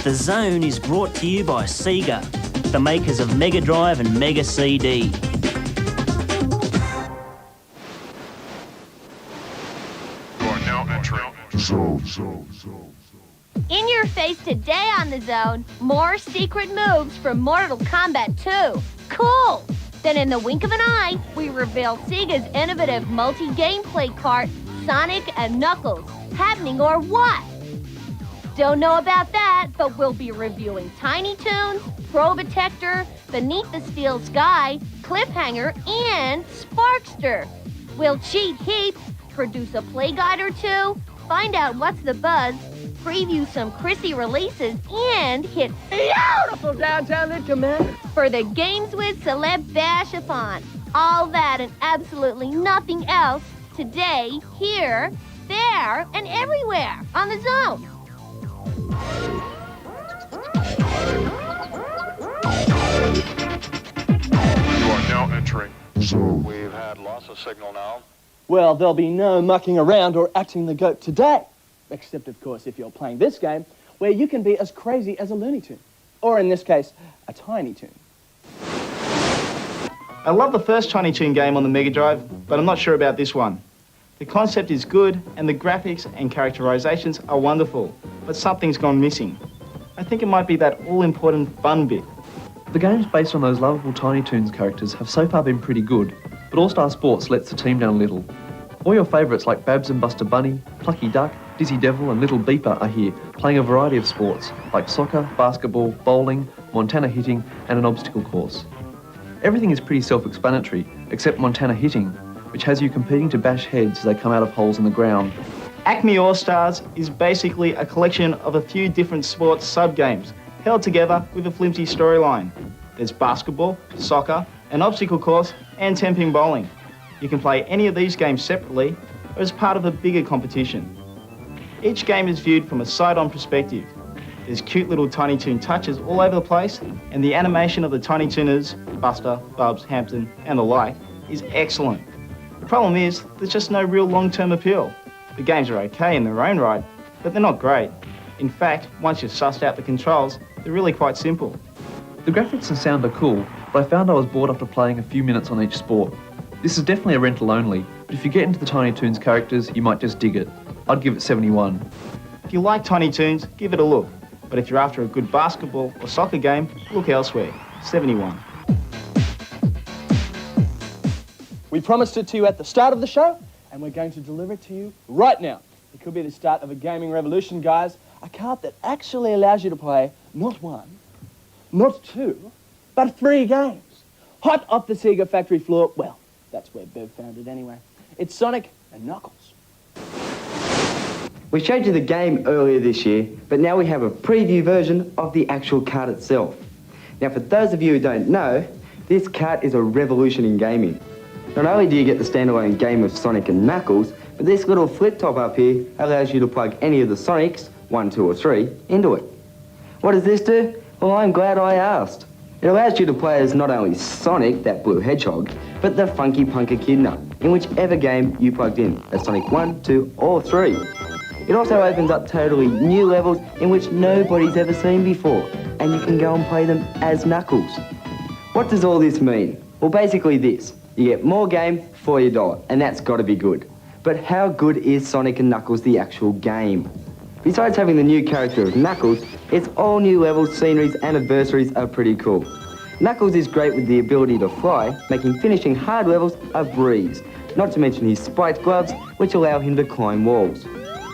The Zone is brought to you by Sega, the makers of Mega Drive and Mega CD. You are now entering Zone. In your face today on The Zone, more secret moves from Mortal Kombat 2. Cool! Then in the wink of an eye, we reveal Sega's innovative multi-gameplay cart, Sonic and Knuckles. Happening or what? Don't know about that, but we'll be reviewing Tiny Toons, Probotector, Beneath the Steel Sky, Cliffhanger, and Sparkster. We'll cheat heaps, produce a play guide or two, find out what's the buzz, preview some Chrissy releases, and hit beautiful downtown Richmond for the Games with Celeb Bash-a-thon. All that and absolutely nothing else today, here, there, and everywhere on The Zone. You are now entering Zone. We've had loss of signal now. Well, there'll be no mucking around or acting the goat today. Except, of course, if you're playing this game, where you can be as crazy as a Looney Tune. Or, in this case, a Tiny Toon. I love the first Tiny Toon game on the Mega Drive, but I'm not sure about this one. The concept is good, and the graphics and characterizations are wonderful, but something's gone missing. I think it might be that all-important fun bit. The games based on those lovable Tiny Toons characters have so far been pretty good, but All-Star Sports lets the team down a little. All your favourites like Babs and Buster Bunny, Plucky Duck, Dizzy Devil and Little Beeper are here, playing a variety of sports, like soccer, basketball, bowling, Montana hitting and an obstacle course. Everything is pretty self-explanatory, except Montana hitting, which has you competing to bash heads as they come out of holes in the ground. Acme All-Stars is basically a collection of a few different sports sub-games, held together with a flimsy storyline. There's basketball, soccer, an obstacle course and 10-pin bowling. You can play any of these games separately or as part of a bigger competition. Each game is viewed from a side-on perspective. There's cute little Tiny Toon touches all over the place, and the animation of the Tiny Tooners, Buster, Bubs, Hampton, and the like, is excellent. The problem is, there's just no real long-term appeal. The games are okay in their own right, but they're not great. In fact, once you've sussed out the controls, they're really quite simple. The graphics and sound are cool, but I found I was bored after playing a few minutes on each sport. This is definitely a rental only, but if you get into the Tiny Toons characters, you might just dig it. I'd give it 71. If you like Tiny Toons, give it a look. But if you're after a good basketball or soccer game, look elsewhere. 71. We promised it to you at the start of the show, and we're going to deliver it to you right now. It could be the start of a gaming revolution, guys. A cart that actually allows you to play not one, not two, but 3 games. Hot off the Sega factory floor. Well, that's where Bev found it anyway. It's Sonic and Knuckles. We showed you the game earlier this year, but now we have a preview version of the actual cart itself. Now, for those of you who don't know, this cart is a revolution in gaming. Not only do you get the standalone game of Sonic and Knuckles, but this little flip top up here allows you to plug any of the Sonics, 1, 2 or 3, into it. What does this do? Well, I'm glad I asked. It allows you to play as not only Sonic, that blue hedgehog, but the Funky Punk Echidna, in whichever game you plugged in, as Sonic 1, 2 or 3. It also opens up totally new levels in which nobody's ever seen before, and you can go and play them as Knuckles. What does all this mean? Well, basically this. You get more game for your dollar, and that's got to be good. But how good is Sonic and Knuckles the actual game? Besides having the new character of Knuckles, its all new levels, sceneries and adversaries are pretty cool. Knuckles is great with the ability to fly, making finishing hard levels a breeze, not to mention his spiked gloves, which allow him to climb walls.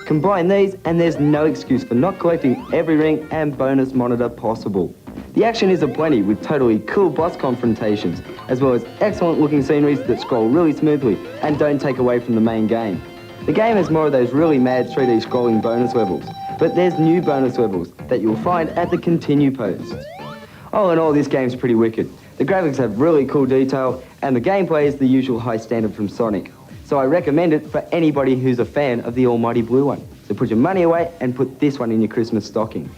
Combine these and there's no excuse for not collecting every ring and bonus monitor possible. The action is aplenty with totally cool boss confrontations, as well as excellent looking sceneries that scroll really smoothly and don't take away from the main game. The game has more of those really mad 3D scrolling bonus levels, but there's new bonus levels that you'll find at the continue posts. All in all, this game's pretty wicked. The graphics have really cool detail and the gameplay is the usual high standard from Sonic. So I recommend it for anybody who's a fan of the almighty blue one. So put your money away and put this one in your Christmas stocking.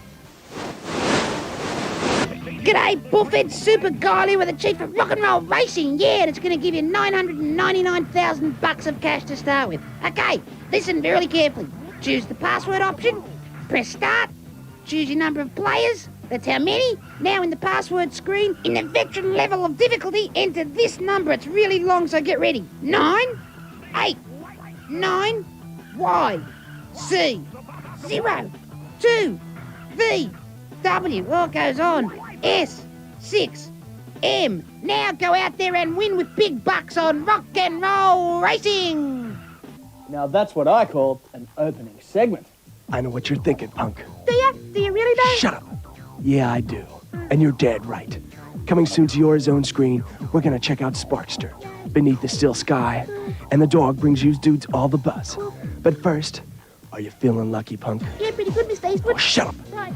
G'day, Bullfed Super Guy with the chief of rock and roll racing. Yeah, and it's going to give you 999,000 bucks of cash to start with. Okay, listen very carefully. Choose the password option, press start, choose your number of players. That's how many. Now in the password screen, in the veteran level of difficulty, enter this number. It's really long, so get ready. 9, 8, 9, Y, C, 0, 2, V, W. Oh, it goes on. S, 6, M. Now go out there and win with big bucks on rock and roll racing. Now that's what I call an opening segment. I know what you're thinking, punk. Do you? Do you really though? Shut up. Yeah, I do. And you're dead right. Coming soon to your zone screen, we're gonna check out Sparkster, Beneath the Still Sky, and the dog brings you dudes all the buzz. But first, are you feeling lucky, punk? Yeah, pretty good, Mr. Eastwood. Oh, shut up. Right.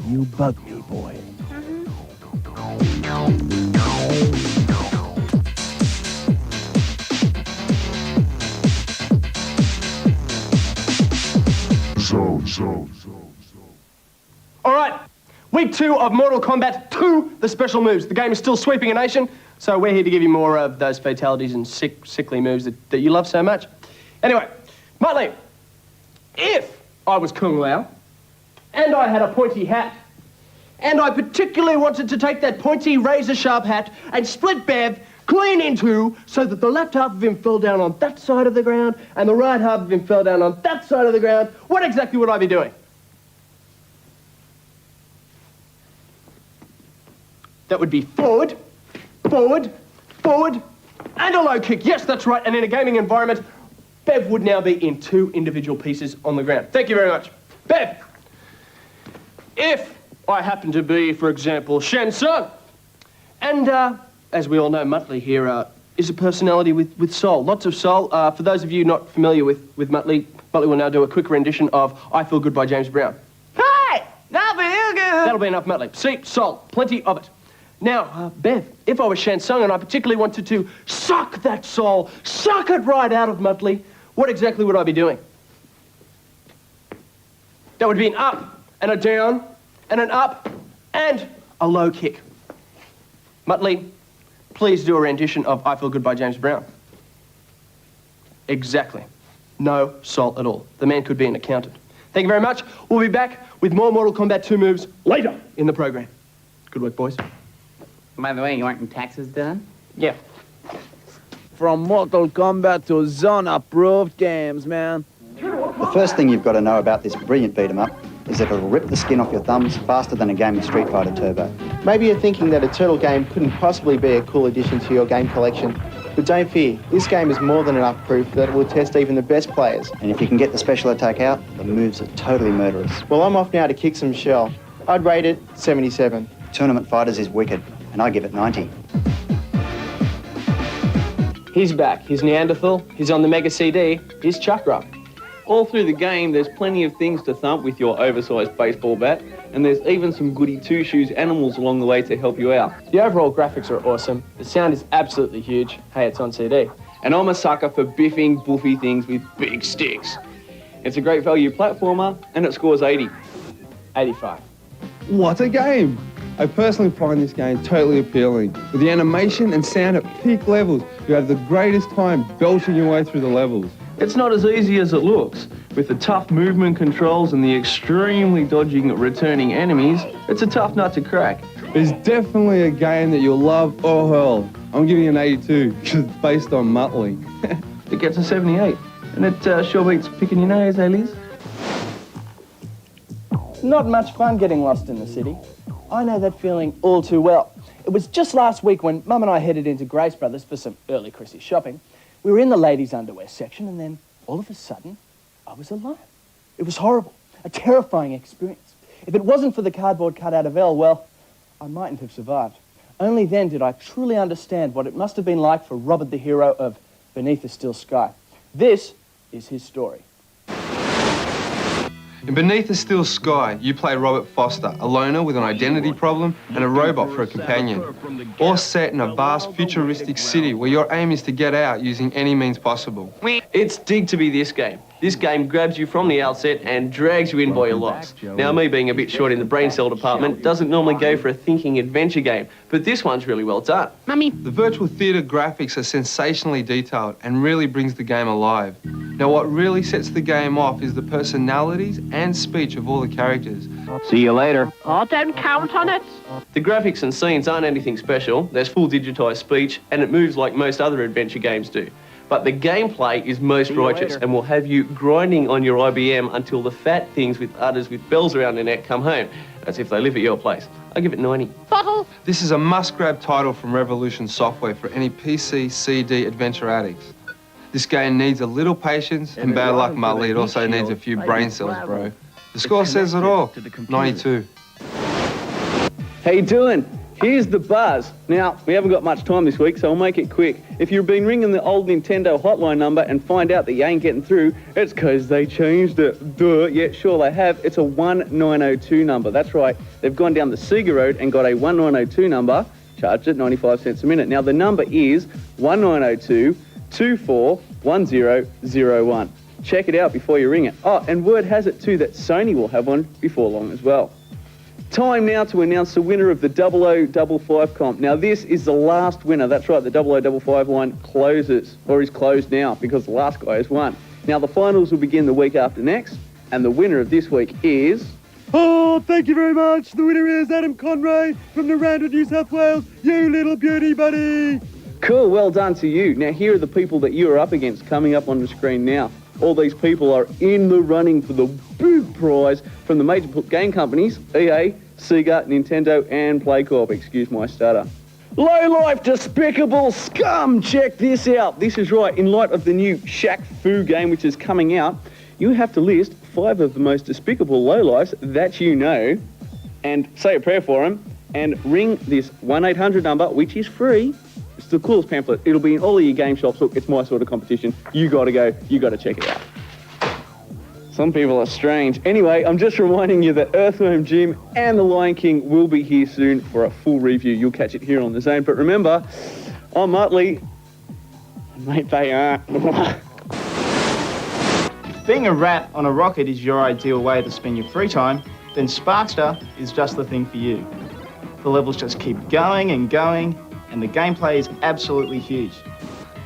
You bug me, boy. All right, week 2 of Mortal Kombat 2, the special moves. The game is still sweeping a nation, so we're here to give you more of those fatalities and sickly moves that you love so much. Anyway, Muttlee, if I was Kung Lao, and I had a pointy hat, and I particularly wanted to take that pointy razor-sharp hat and split Bev clean in two so that the left half of him fell down on that side of the ground and the right half of him fell down on that side of the ground, what exactly would I be doing? That would be forward, forward, forward, and a low kick. Yes, that's right. And in a gaming environment, Bev would now be in 2 individual pieces on the ground. Thank you very much. Bev, if I happen to be, for example, Shen Tsung, and as we all know, Muttlee here is a personality with soul, lots of soul. For those of you not familiar with Muttlee, Muttlee will now do a quick rendition of I Feel Good by James Brown. Hey, I feel good. That'll be enough, Muttlee. See, soul, plenty of it. Now, Bev, if I was Shen Tsung and I particularly wanted to suck that soul, suck it right out of Muttlee, what exactly would I be doing? That would be an up and a down and an up and a low kick. Muttlee, please do a rendition of I Feel Good by James Brown. Exactly. No soul at all. The man could be an accountant. Thank you very much. We'll be back with more Mortal Kombat 2 moves later in the program. Good work, boys. By the way, you wanting taxes done? Yeah. From Mortal Kombat to Zone-approved games, man. The first thing you've got to know about this brilliant beat-em-up is that it'll rip the skin off your thumbs faster than a game of Street Fighter Turbo. Maybe you're thinking that a Turtle game couldn't possibly be a cool addition to your game collection, but don't fear, this game is more than enough proof that it will test even the best players. And if you can get the special attack out, the moves are totally murderous. Well, I'm off now to kick some shell. I'd rate it 77. Tournament Fighters is wicked, and I give it 90. He's back. He's Neanderthal. He's on the Mega CD. He's Chakra. All through the game, there's plenty of things to thump with your oversized baseball bat, and there's even some goody two-shoes animals along the way to help you out. The overall graphics are awesome. The sound is absolutely huge. Hey, it's on CD. And I'm a sucker for biffing, boofy things with big sticks. It's a great value platformer, and it scores 80. 85. What a game! I personally find this game totally appealing. With the animation and sound at peak levels, you have the greatest time belching your way through the levels. It's not as easy as it looks. With the tough movement controls and the extremely dodging returning enemies, it's a tough nut to crack. It's definitely a game that you'll love. Oh hell, I'm giving it an 82 because it's based on Muttlee. It gets a 78, and it sure beats picking your nose, eh, Liz? Not much fun getting lost in the city. I know that feeling all too well. It was just last week when Mum and I headed into Grace Brothers for some early Chrissy shopping. We were in the ladies' underwear section, and then all of a sudden, I was alone. It was horrible, a terrifying experience. If it wasn't for the cardboard cutout of Elle, well, I mightn't have survived. Only then did I truly understand what it must have been like for Robert, the hero of Beneath the Still Sky. This is his story. In Beneath the Still Sky, you play Robert Foster, a loner with an identity problem and a robot for a companion. All set in a vast futuristic city where your aim is to get out using any means possible. It's dig to be this game. This game grabs you from the outset and drags you in by your locks. Now, me being a bit short in the brain cell department doesn't normally go for a thinking adventure game, but this one's really well done. Mummy. The virtual theatre graphics are sensationally detailed and really brings the game alive. Now, what really sets the game off is the personalities and speech of all the characters. See you later. Oh, don't count on it. The graphics and scenes aren't anything special. There's full digitised speech, and it moves like most other adventure games do. But the gameplay is most righteous and will have you grinding on your IBM until the fat things with udders with bells around their neck come home. That's if they live at your place. I give it 90. Bottle. This is a must-grab title from Revolution Software for any PC, CD adventure addicts. This game needs a little patience and bad luck, Muttlee. It also needs a few brain cells, bro. The score says it all. 92. How you doing? Here's the buzz. Now, we haven't got much time this week, so I'll make it quick. If you've been ringing the old Nintendo hotline number and find out that you ain't getting through, it's 'cause they changed it. Duh, yeah, sure they have. It's a 1902 number. That's right. They've gone down the Sega road and got a 1902 number, charged at 95 cents a minute. Now, the number is 1902-241001. Check it out before you ring it. Oh, and word has it too that Sony will have one before long as well. Time now to announce the winner of the 0055 comp. Now this is the last winner. That's right, the 0055 one closes, or is closed now, because the last guy has won. Now the finals will begin the week after next, and the winner of this week is... Oh, thank you very much. The winner is Adam Conroy from the Randwick, New South Wales. You little beauty buddy. Cool, well done to you. Now here are the people that you are up against coming up on the screen now. All these people are in the running for the big prize from the major game companies, EA, Sega, Nintendo and PlayCorp. Excuse my stutter. Low-life, despicable scum! Check this out. This is right. In light of the new Shaq Fu game which is coming out, you have to list 5 of the most despicable lowlifes that you know and say a prayer for them and ring this 1-800 number, which is free. It's the coolest pamphlet. It'll be in all of your game shops. Look, it's my sort of competition. You gotta go. You gotta check it out. Some people are strange. Anyway, I'm just reminding you that Earthworm Jim and The Lion King will be here soon for a full review. You'll catch it here on The Zone. But remember, I'm Muttlee. Mate, they aren't. Being a rat on a rocket is your ideal way to spend your free time, then Sparkster is just the thing for you. The levels just keep going and going, and the gameplay is absolutely huge.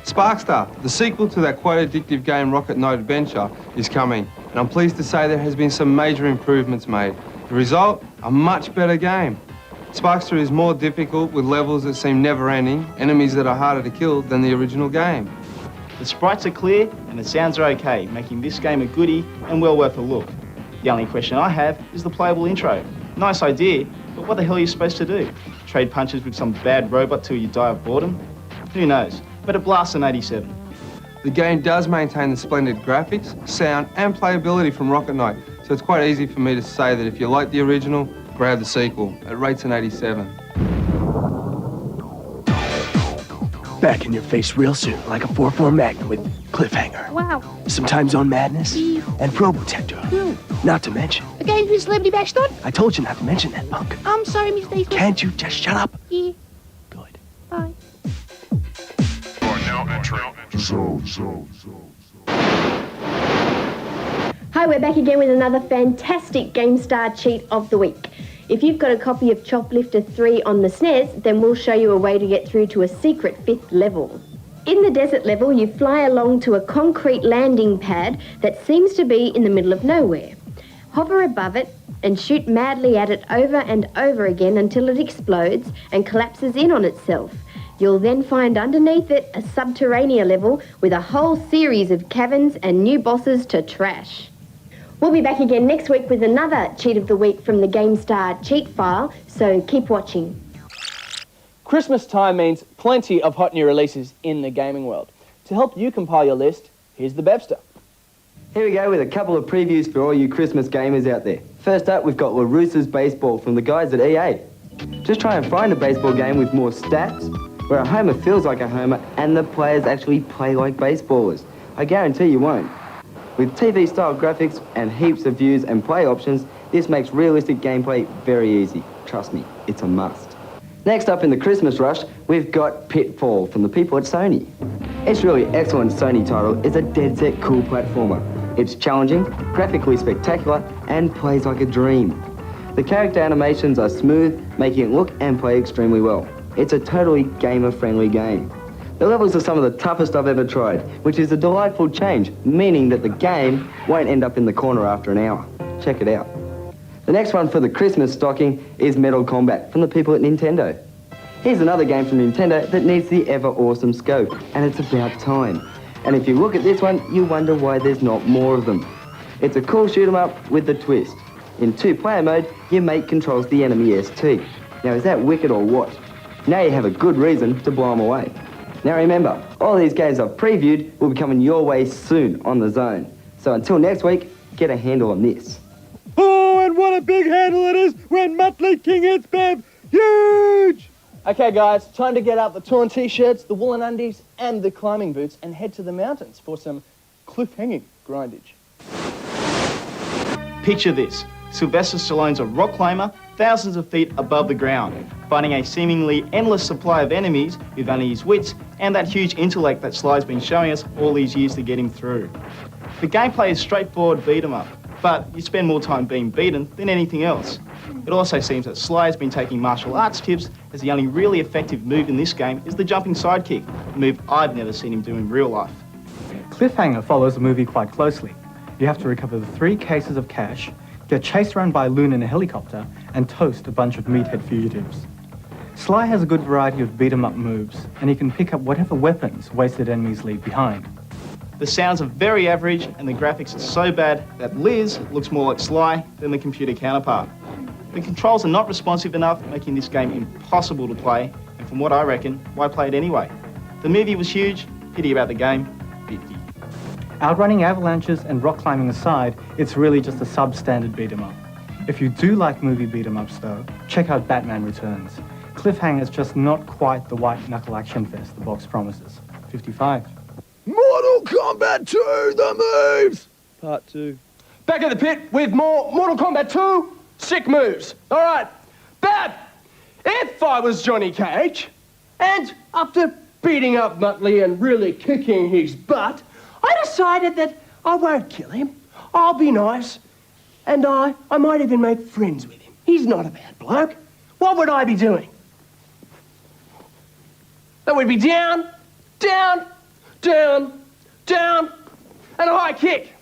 Sparkster, the sequel to that quite addictive game Rocket Knight Adventure, is coming, and I'm pleased to say there has been some major improvements made. The result? A much better game. Sparkster is more difficult with levels that seem never-ending, enemies that are harder to kill than the original game. The sprites are clear and the sounds are okay, making this game a goodie and well worth a look. The only question I have is the playable intro. Nice idea, but what the hell are you supposed to do? Trade punches with some bad robot till you die of boredom? Who knows, but it blasts an 87. The game does maintain the splendid graphics, sound and playability from Rocket Knight, so it's quite easy for me to say that if you like the original, grab the sequel. It rates an 87. Back in your face real soon, like a 4-4 Magnum with cliffhanger. Wow. Some time zone madness and Probotector. Not to mention. The game's been celebrity bashed on? I told you not to mention that, punk. I'm sorry, Mr. Eastwood. Can't you just shut up? Yeah. Good. Bye. You are now entering Zone. Hi, we're back again with another fantastic GameStar cheat of the week. If you've got a copy of Choplifter 3 on the SNES, then we'll show you a way to get through to a secret 5th level. In the desert level, you fly along to a concrete landing pad that seems to be in the middle of nowhere. Hover above it and shoot madly at it over and over again until it explodes and collapses in on itself. You'll then find underneath it a subterranean level with a whole series of caverns and new bosses to trash. We'll be back again next week with another cheat of the week from the GameStar cheat file, so keep watching. Christmas time means plenty of hot new releases in the gaming world. To help you compile your list, here's the Bebster. Here we go with a couple of previews for all you Christmas gamers out there. First up, we've got LaRussa's Baseball from the guys at EA. Just try and find a baseball game with more stats, where a homer feels like a homer and the players actually play like baseballers. I guarantee you won't. With TV-style graphics and heaps of views and play options, this makes realistic gameplay very easy. Trust me, it's a must. Next up in the Christmas rush, we've got Pitfall from the people at Sony. It's really excellent Sony title. It's a dead-set cool platformer. It's challenging, graphically spectacular, and plays like a dream. The character animations are smooth, making it look and play extremely well. It's a totally gamer-friendly game. The levels are some of the toughest I've ever tried, which is a delightful change, meaning that the game won't end up in the corner after an hour. Check it out. The next one for the Christmas stocking is Mortal Kombat from the people at Nintendo. Here's another game from Nintendo that needs the ever-awesome scope, and it's about time. And if you look at this one, you wonder why there's not more of them. It's a cool shoot-'em-up with the twist. In 2-player mode, your mate controls the enemy ST. Now, is that wicked or what? Now you have a good reason to blow them away. Now remember, all these games I've previewed will be coming your way soon on The Zone. So until next week, get a handle on this. Oh, and what a big handle it is when Muttlee King hits Bev. Huge! Okay, guys, time to get out the torn t-shirts, the woolen undies, and the climbing boots and head to the mountains for some cliff-hanging grindage. Picture this. Sylvester Stallone's a rock climber thousands of feet above the ground, fighting a seemingly endless supply of enemies with only his wits and that huge intellect that Sly's been showing us all these years to get him through. The gameplay is straightforward beat-em-up, but you spend more time being beaten than anything else. It also seems that Sly has been taking martial arts tips, as the only really effective move in this game is the jumping sidekick, a move I've never seen him do in real life. Cliffhanger follows the movie quite closely. You have to recover the 3 cases of cash, get chased around by a loon in a helicopter, and toast a bunch of meathead fugitives. Sly has a good variety of beat-em-up moves, and he can pick up whatever weapons wasted enemies leave behind. The sounds are very average, and the graphics are so bad that Liz looks more like Sly than the computer counterpart. The controls are not responsive enough, making this game impossible to play, and from what I reckon, why play it anyway? The movie was huge, pity about the game, 50. Outrunning avalanches and rock climbing aside, it's really just a substandard beat-em-up. If you do like movie beat-em-ups though, check out Batman Returns. Cliffhanger's just not quite the white-knuckle action fest the box promises. 55. Mortal Kombat 2, the moves! Part 2. Back in the pit with more Mortal Kombat 2 sick moves. All right, Bab, if I was Johnny Cage, and after beating up Muttlee and really kicking his butt, I decided that I won't kill him. I'll be nice, and I might even make friends with him. He's not a bad bloke. What would I be doing? That would be down, down, down, down, and a high kick.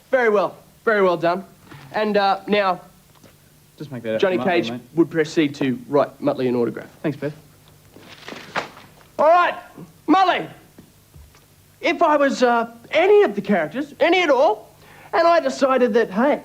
Very well done. And now, Just make that Johnny up, Cage mate. would proceed to write Muttlee an autograph. Thanks, Beth. All right, Muttlee. If I was any of the characters, any at all, and I decided that, hey,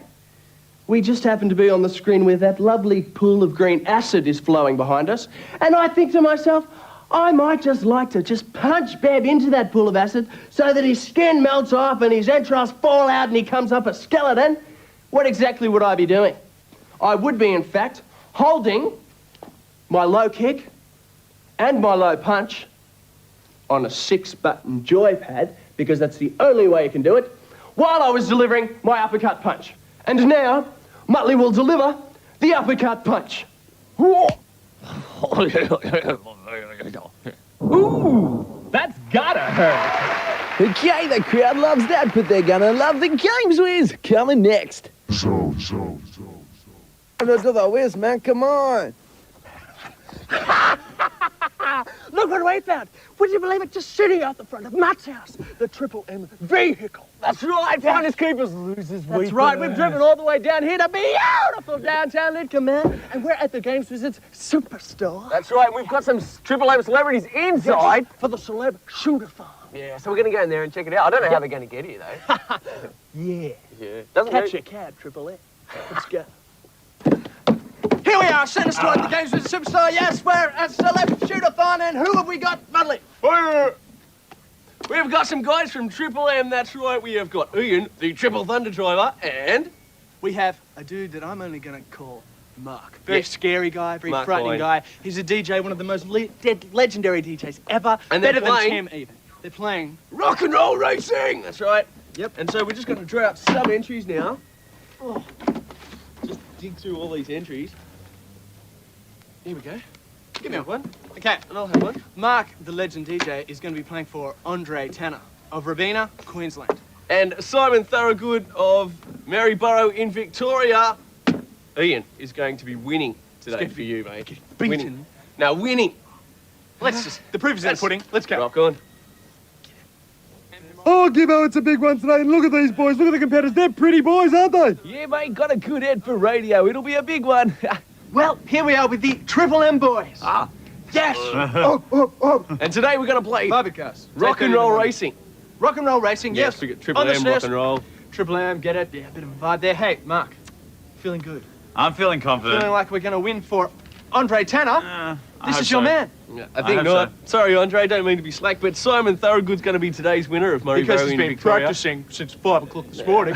we just happen to be on the screen where that lovely pool of green acid is flowing behind us, and I think to myself, I might just like to just punch Beb into that pool of acid so that his skin melts off and his entrails fall out and he comes up a skeleton. What exactly would I be doing? I would be, in fact, holding my low kick and my low punch on a 6-button joypad, because that's the only way you can do it, while I was delivering my uppercut punch. And now, Muttlee will deliver the uppercut punch. Ooh, that's gotta hurt. Okay, the crowd loves that, but they're gonna love the Games Whiz coming next. To the whiz, man, come on. Look what we found. Would you believe it? Just sitting out the front of Matt's house. The Triple M vehicle. That's right, Founders Keepers loses. That's right, we've driven all the way down here to beautiful downtown Lidcombe, man. And we're at the Games Wizard's Superstore. That's right, we've got some Triple M celebrities inside. Yes, for the celeb shooter farm. Yeah, so we're going to go in there and check it out. I don't know how they're going to get here, though. Yeah. Doesn't Catch hurt. your cab, Triple M. Let's go. Here we are, centre store at the Games Wizard Superstore. Yes, we're at Celeb Shoot-a-thon, and who have we got, Muttlee? We've got some guys from Triple M, that's right. We have got Ian, the Triple Thunder driver, and We have a dude that I'm only going to call Mark. Very scary guy, very Mark frightening Lane. guy. He's a DJ, one of the most legendary DJs ever. And they're Better playing- than Tim, even. They're playing rock and roll racing. That's right. Yep. And so we're just going to draw out some entries now. Oh. Just dig through all these entries. Here we go. Give me one. Okay. And I'll have one. Mark, the legend DJ, is going to be playing for Andre Tanner of Robina, Queensland. And Simon Thorogood of Maryborough in Victoria. Ian is going to be winning today for you, mate. Beaten. Winning. Now, winning. Let's just, the proof is in the pudding. Let's go. Rock on. Oh, Gibbo, it's a big one today. And look at these boys. Look at the competitors. They're pretty boys, aren't they? Yeah, mate, got a good head for radio. It'll be a big one. Well, here we are with the Triple M boys. Ah, Yes! And today we're going to play Barbicast. rock and roll racing. Rock and roll racing, yes. we got Triple On the M, SNES. rock and roll. Triple M, get it? Yeah, a bit of a vibe there. Hey, Mark, feeling good? I'm feeling confident. Feeling like we're going to win for Andre Tanner? This is your man. Yeah, I think not. Sorry, Andre, don't mean to be slack, but Simon Thorogood's going to be today's winner of Murray Because Barrow he's in been Victoria. practicing since 5 o'clock this morning.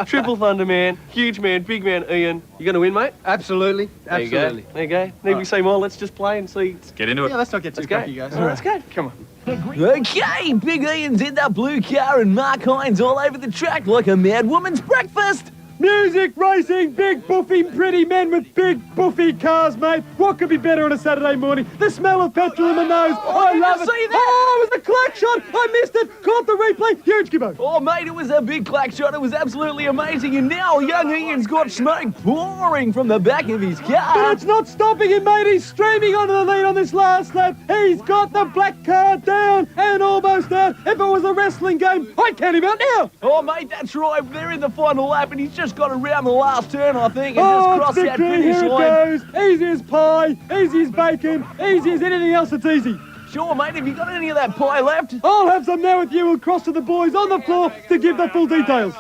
Triple Thunder man, huge man, big man, Ian. You going to win, mate? Absolutely. There you Absolutely. go. There you go. Need we say more? Let's just play and see. Get into it. Yeah, let's not get too cracky, guys. All right, let's go. Come on. Okay, Big Ian's in the blue car and Mark Hines all over the track like a mad woman's breakfast. Music, racing, big, buffy, pretty men with big, buffy cars, mate. What could be better on a Saturday morning? The smell of petrol in my nose. I love it. See that? Oh, it was the clack shot. I missed it. Caught the replay. Huge, Gibbo. Oh, mate, it was a big clack shot. It was absolutely amazing. And now young Ian's got smoke pouring from the back of his car. But it's not stopping him, mate. He's streaming onto the lead on this last lap. He's got the black car down and almost out. If it was a wrestling game, I'd count him out now. Oh, mate, that's right. They're in the final lap and he's just got around the last turn, I think, and Oh, just it's crossed that victory. finish Here it line. goes. Easy as pie, easy as bacon, easy as anything else that's easy. Sure, mate, have you got any of that pie left? I'll have some now with you. We'll cross to the boys on the floor to give the full details.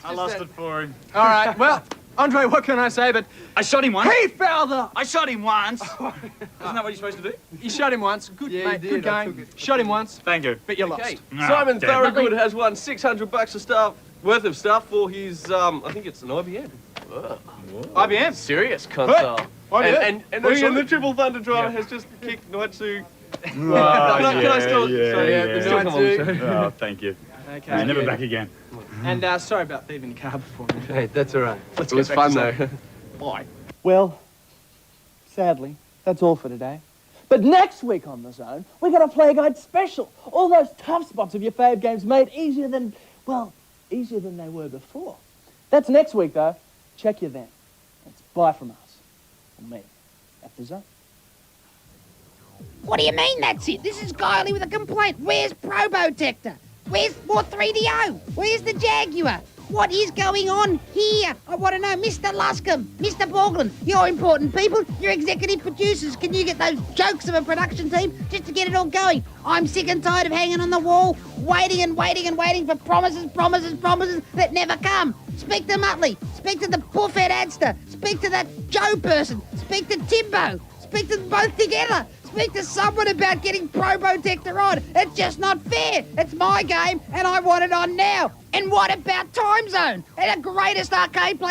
I lost it for him. All right, well, Andre, what can I say? But I shot him once. Hey, Felder! I shot him once. Isn't that what you're supposed to do? You shot him once. Good, Yeah, mate. you Good did. I game. took it. Shot him once, Thank you. but you Okay. lost. Simon damn. Thorogood has won $600 of stuff worth of stuff for his I think it's an IBM. IBM. Serious console. IBM. And What are you Ian, the on? Triple Thunder driver has just kicked Nightsu. Can Oh, I still? yeah, sorry, yeah. they still come on the show. Oh, thank you. Okay. Never back again. And sorry about thieving your car before me. Hey, that's all right. Let's It was get back fun to though. Bye. Well, sadly, that's all for today. But next week on The Zone, we got a Player Guide special. All those tough spots of your fave games made easier than they were before. That's next week, though. Check you then. It's bye from us. From me, at The Zone. What do you mean that's it? This is Kylie with a complaint. Where's Probotector? Where's more 3DO? Where's the Jaguar? What is going on here? I want to know, Mr. Luscombe, Mr. Borglin, you're important people, you're executive producers. Can you get those jokes of a production team just to get it all going? I'm sick and tired of hanging on the wall, waiting and waiting and waiting for promises that never come. Speak to Muttlee, speak to the buffhead Adster, speak to that Joe person, speak to Timbo, speak to them both together. Speak to someone about getting Probotector on. It's just not fair. It's my game, and I want it on now. And what about Time Zone? And the greatest arcade play